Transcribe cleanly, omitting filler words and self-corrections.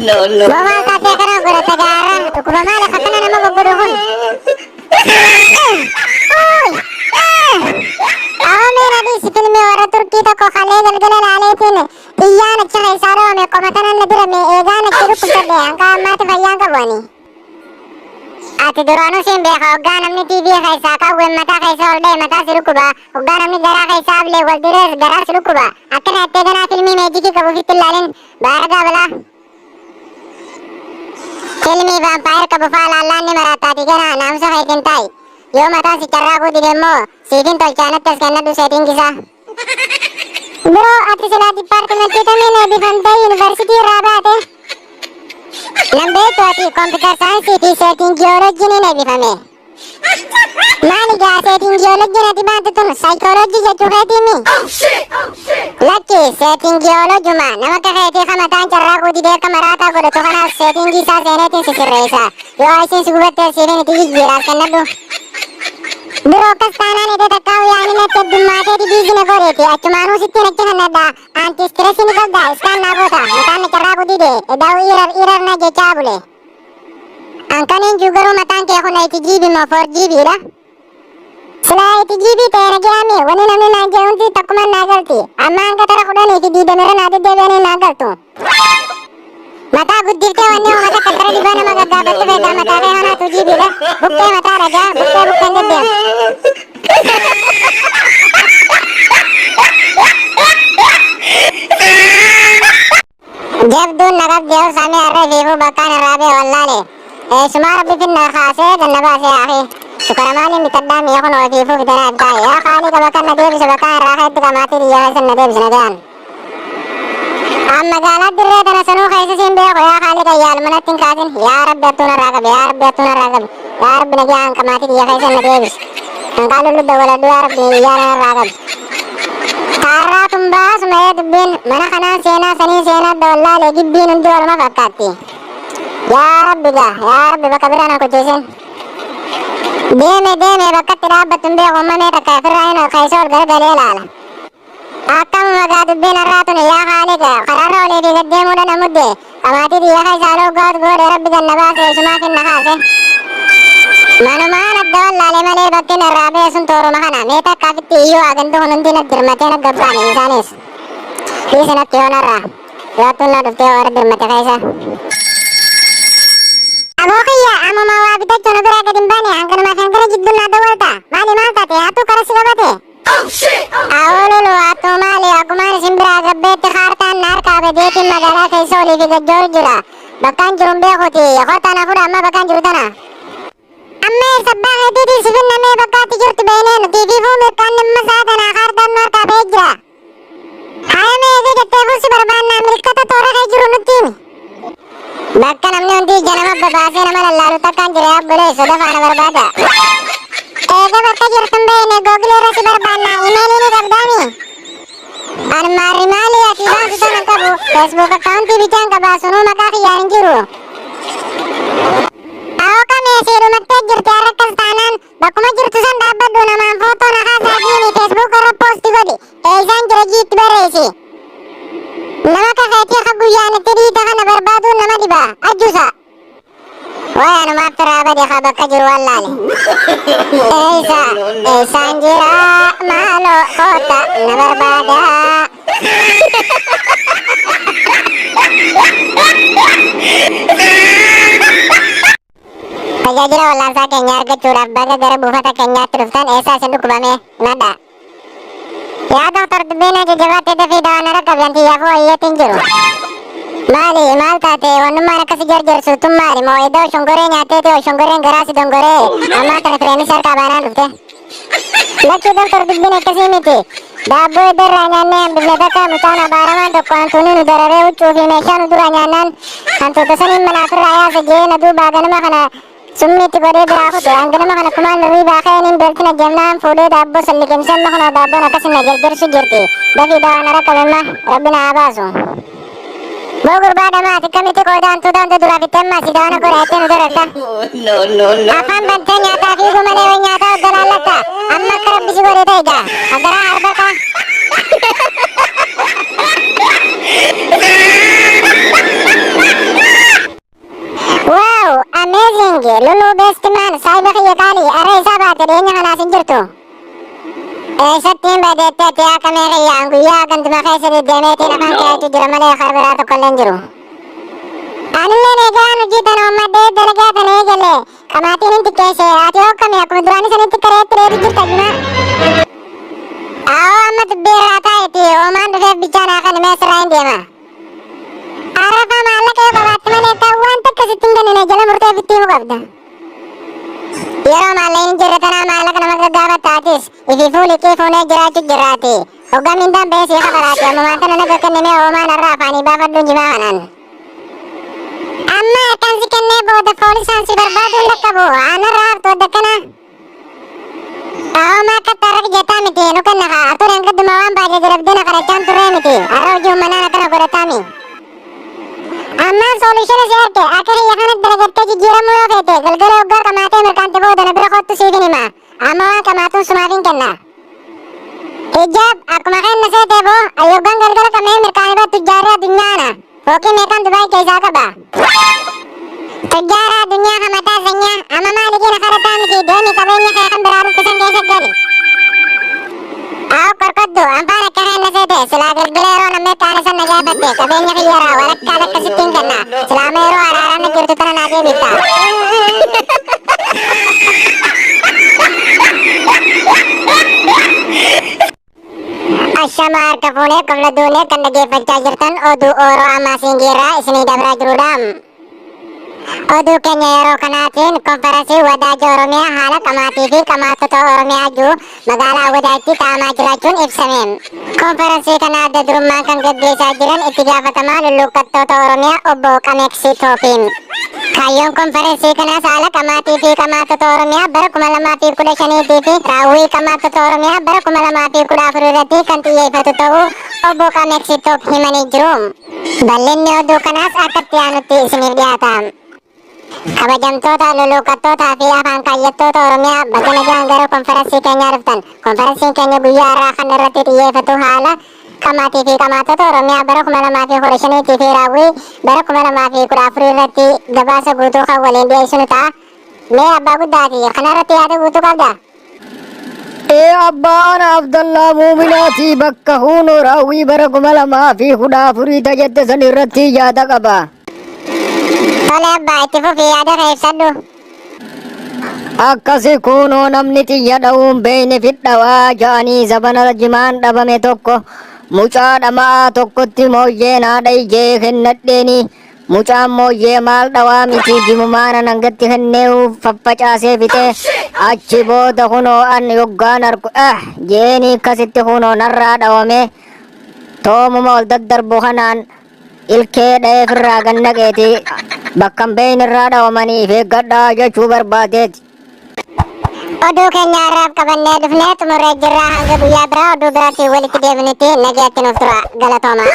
Bawa kate kara gora tagara ukuba mala katana nama gogodohon awame nadi sifil me wara turki to ko khale galgala lale tene iyana chai saro me komatana nadira me egana chiru kutade anka mate bayanga bani ati durano sembe hogga namni tv khaisa ka we mata khaisa olde mata siru kuba hogga namni gara khaisa able waldire gara siru kuba akana tegana filmi magic ki kabu fitlalen baraga bala filmi vampire kabu fala allanni marata tigana namsa khaitintai yo mata si carragu digemo sidin tol chanat taskanna du setting kisa bro ati sila department kita mene di Fanta University rabate lambe to ati computer science iti setting geology ne nabi fame mani ga setting geology na dibantu tun psychology ja chugati mi lucky setting geology ma namaka khaiti khamatan carragu di de kamarata ko to kana setting kisa senetin sisiresa yo aisin sugubate sirene tigi gira kanadu bro kastana ne de takau yani ne te dumate di bizine goreti achumanu sitte ne chanada anti stress ni gadda scan na gota matan carragu di de edau irar na je chabule angkanin jugaru matan ke khona 8GB ma 4GB la sila 8GB te na gami wani namne na jaunti takman na galti amma anka tara khoda ne ki di de mera na de devane na galtu mata guddivte wanne mata katara dibana maga gabatte veda mata re hana 2GB la bukke mata raja bukke ndedde जब दो नगद देव सामे array Vivo बकान राबे वल्लाले सुमार बिफिन नखासे गन्नबासे आखी सुकरमानी मितद्दा मियखन वजीफो कितना अब्दा या खाली का बकान नदेव से बकान राखत का माती दिया है सन नदेव से नदान am magalat dirre tana sanu khaise simbe ko ya khali ka yal manatin kadin ya rab betuna ragab ya rab betuna ragab ya rab nagi an kamati diya khaise nadav ngalu lu dawala du ya rab ya ragab tara tumba sumayad bin mana kana sena sani sena dawalla le gibbin undu alma bakati ya rab bakabirana ko jesen de me bakat rab tumbe ko mane ta kafirana khaise or gar gale lala akam magadu bin ratun ya khaliga qararo le di gadde muda namudde amati di ya khaisalo god god rabbi gannabase sumakin nahase manuman adwalla le male bakkin rabe sun toro mahana meta kafiti iyo agandu honundina dirmatena gabbani insanis isena tionara ratuna dufte or dirmata khaisa abokiya amama wabita chonobira gadimbani angana makangara jidduna dawalta mali malta te atu karasigabate awolulu atumali aguman simbira gabbete khartan nar kabe detin magala kaisoli figa jorjura bakan jurumbe khoti yakhota na fura amma bakan jurutana amme sabba hedidi sibinna me bakati jurtu benen tv fu me kan masada na khardan nar kabe jira hayame ege jette husi barbanna milkata tora kay jurunutin bakkan amne undi janama babase namal allahu takkan jira bole soda fana barbada ege bakka jurtumbe ne google rasi barbanna email ni gabdani an marimali akiba susana kabu facebook account bijan kaba sunu maka khiyan jiru awka me siru matte jirte arakas tanan bakuma jirtu san dabba dona man foto na khasa gini facebook ro post godi ezan jirjit beresi namaka khati khabu yan teri dagana barbadu namadiba ajusa wayana mafra abadi khaba kajur wallale esa anjira malo kota nabarbada tajajira wallan sa kenyar ke curab baga gara bufata kenya teruskan esa senduk bame nada ya dokter debena je jawat te vida nara kabyanti ya fo iya tinjuru mali malta te wanumana kasi jarjar sutum mali mo edo shongore nyate te shongore garasi dongore amma tane freni sar ka bana lufte lakki dokter debena kasi miti dabo eder ranyanne ambile ka mutana barama to kontuni nudarare uchu fi meshan uduranyanan antu tasani manafir aya se je nadu bagana makana summiti gore biraku te angana makana kumal nabi bakhanin beltina jamnan fude dabo sallikem san makana dabo nakasin jarjar sujirti davida nara kalema rabbina abasu bogur bada ma tikamiti ko dan tu dan dura bitemma sidana ko rete nudarata no afan bantenya ta fi gumane wanya ta dalalata amma karab bisi gore tega agara arbaka amazing. Lulu best man. Saiba kaya kali. Ara isa ba tadenya kana sinjirtu. Sattiin badeette tiyaa kamee kiyaan guyyaa gantuma keessa deddeemeetiin afaan keetu jira malee karbira tokkolleen jiru. Anilleen egaan hojjetan uummadhee dalagaa tan eegale qamaatiin hin xiqqeesse ati hokkame akkuma duraanii sanitti kareetti reebi jirta juna. Aawoo amma dubbii irraa taa'eeti hoomaan dhufeef bichaan haa kan meessirraa hin deema. Arrafaa maallaqa yoo qabaatti malee ta'u waan takka sitti hin kennine jala murtee ofitti himuu qabda. Yeroo maallaqni jirre tanaa maallaqa nama gaggaafataatis ifi fuuliqii fuunee jiraachuu jirraati. Hoggamiin dambee sii kabaraati ammumaan tana naga kennimee hoomaan irraa afaanii baafadhuun jimaa kanaan. Amma harkaan si kennee booda foolisaan si barbaaduun dhaqqabu aanarraa haftu adda akkana. Hooma akka tarra jettaa miti nu kenna kaa tureen gadduma waan baajee jirabdina kadhachaan turree miti har'a hojii uummanaan akkana godhataami. Ammaan solushina si arge akka hiyya kanatti dalagattee jijjiiramuu yoo feete galgala hoggaa qamaatee mirkaante booda na bira kottu siifin hima amma waan qamaatuun sumaafin kenna. Hijaab akkuma kenna seetee boo ayyoggaan galgala qamee mirkaane baa tujjaarraa addunyaana fookii meeqaan Dubaay keessaa qaba. Tujjaarraa addunyaa hamataa zanyaa amma maaligii na kadhataa miti deemi qabeenya kee kan biraa ruffisan keessa gali. Awo korkoddu anfaan akka kenna seete silaa galgala yeroo namni qaalisan na gaafatte qabeenya kiyyaraa walakkaa lakka sittiin kenna silaama yeroo araaraan na jirtu tana naa deebifta. Ashama harka fuunee qabla duunee kan dhageeffachaa jirtan oduu ooroo ammaa siingiirraa isinii dabraa jiruudhaam. Oduu keenya yeroo kanaatiin konferansii wadaaja Oromiyaa haala qamaatii fi qamaatota Oromiyaa jiru magaalaa Wadaatti taa'amaa jiraachuun ibsame. Konferansii kana adda durummaan kan gaggeessaa jiran itti gaafatamaa lulluuqqattoota Oromiyaa obbo Qameeksii Toofiin. Kaayyoon konferansii kanaas haala qamaatii fi qamaatota Oromiyaa bara 2015 fi raawwii qamaatota Oromiyaa bara 2014 irratti kan xiyyeeffatu ta'uu obbo Qameeksii Toof himanii jiru. Bal'inni oduu kanaas akka itti aanutti isiniif dhiyaata. Kabajamtoota lulluuqqattootaa fi afaan kaayyattoota Oromiyaa baga nagaan gara konferansii keenyaa dhuftan. Konferansiin keenya guyyaa har'aa kan irratti xiyyeeffatu haala qamaatii fi qamaatota Oromiyaa bara 2015 fi raawwii bara 2014 irratti gabaasa guutuu kan waliin dhiyeessinu ta'a. Mee abbaa guddaati kana irratti yaada guutuu qabda? Abbaa ana Abdallaa Muuminaati bakka huunoo raawwii bara 2014 tajette san irratti yaada qaba. Tole abbaa itti fufii yaada kee ibsadhu. Akkasi kunoo namni xiyya dha'uun beeyne fidhawaa ja'anii zabana jimaan dhabame tokko mucaa dhamaa tokkotti mooyyee naadha ijee kennadheeni mucaan mooyyee maal dhawaa miti jimumaana nangatti kennee'uuf faffacaasee fixee achi booda kunoo an yoggaan argu jeeni akkasitti kunoo narraa dhawame toomuma ol daddarbu kanaan ilkee dha'eefirraa gannaqeeti bakkan beeyne irraa dhawamaniif eeggadhaa jechuu barbaadeeti. Oduu keenya har'aaf qabannee dhufnee xumurree jirra hanga guyyaa biraa oduu biraatti walitti deebinutti nagaatti nuuf tura galatooma.